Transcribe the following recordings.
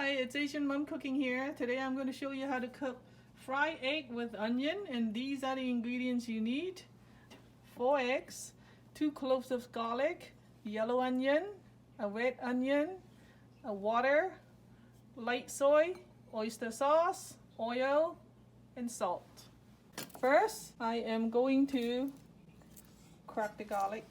Hi, it's Asian Mom Cooking here. Today I'm going to show you how to cook fried egg with onion, and these are the ingredients you need. 4 eggs, 2 cloves of garlic, yellow onion, a red onion, a water, light soy, oyster sauce, oil, and salt. First, I am going to crack the garlic.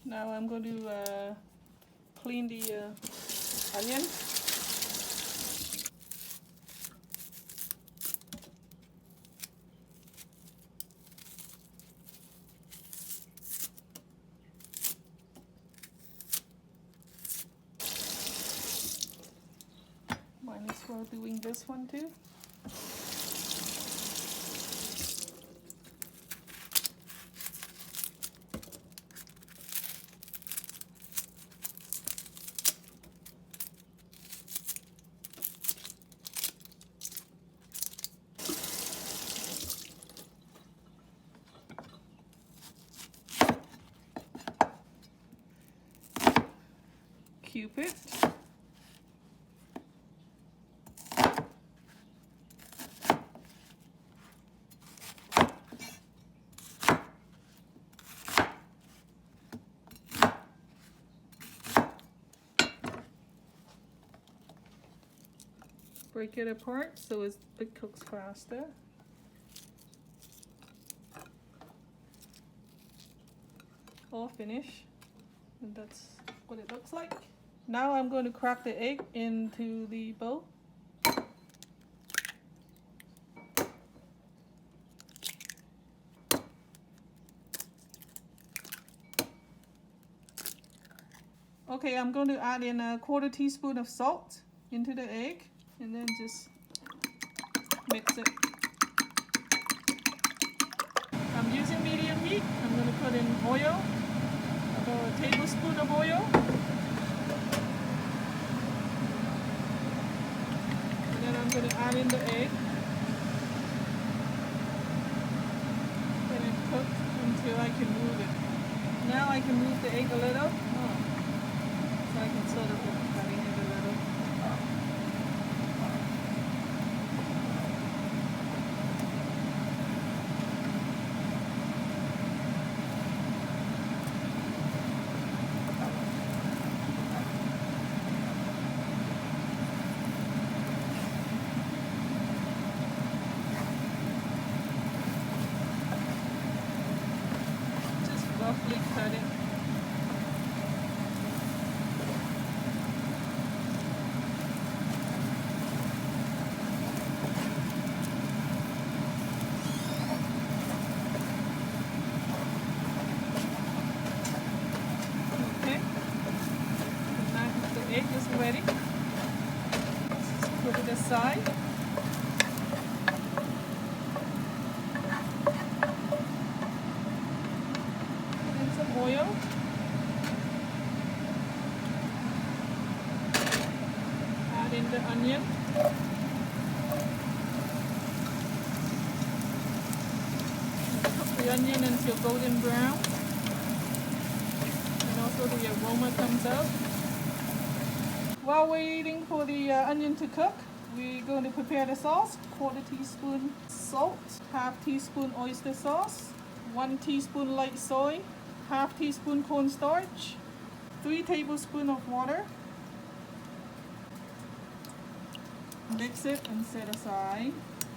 Now I'm going to clean the onion. Might as well doing this one too. Cupid. Break it apart so it cooks faster. All finished, and that's what it looks like. Now I'm going to crack the egg into the bowl. Okay, I'm going to add in a 1/4 teaspoon of salt into the egg, and then just mix it. I'm using medium heat. I'm going to put in oil, about a tablespoon of oil. And then I'm going to add in the egg. Let it cook until I can move it. Now I can move the egg a little. So I can sort of cutting it a little. Just roughly cut it. Egg is ready. Let's put it aside. Put in some oil. Add in the onion. Cook the onion until golden brown. And also the aroma comes out. While waiting for the onion to cook, we're going to prepare the sauce. 1/4 teaspoon salt, 1/2 teaspoon oyster sauce, 1 teaspoon light soy, 1/2 teaspoon cornstarch, 3 tablespoons of water. Mix it and set aside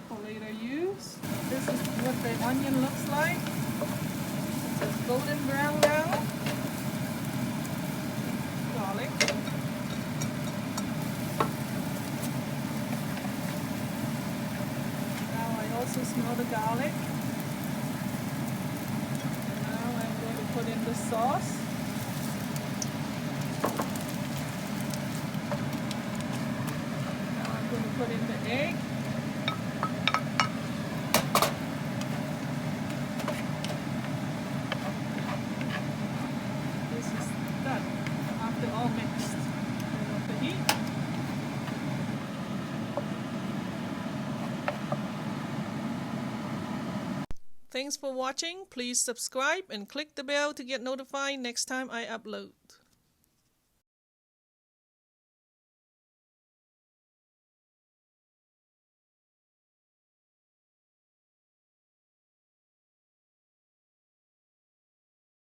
for later use. This is what the onion looks like. It's golden brown now. Garlic. Also smell the garlic. And now I'm going to put in the sauce. Now I'm going to put in the egg. This is done. all mixed. Turn off the heat. Thanks for watching. Please subscribe and click the bell to get notified next time I upload.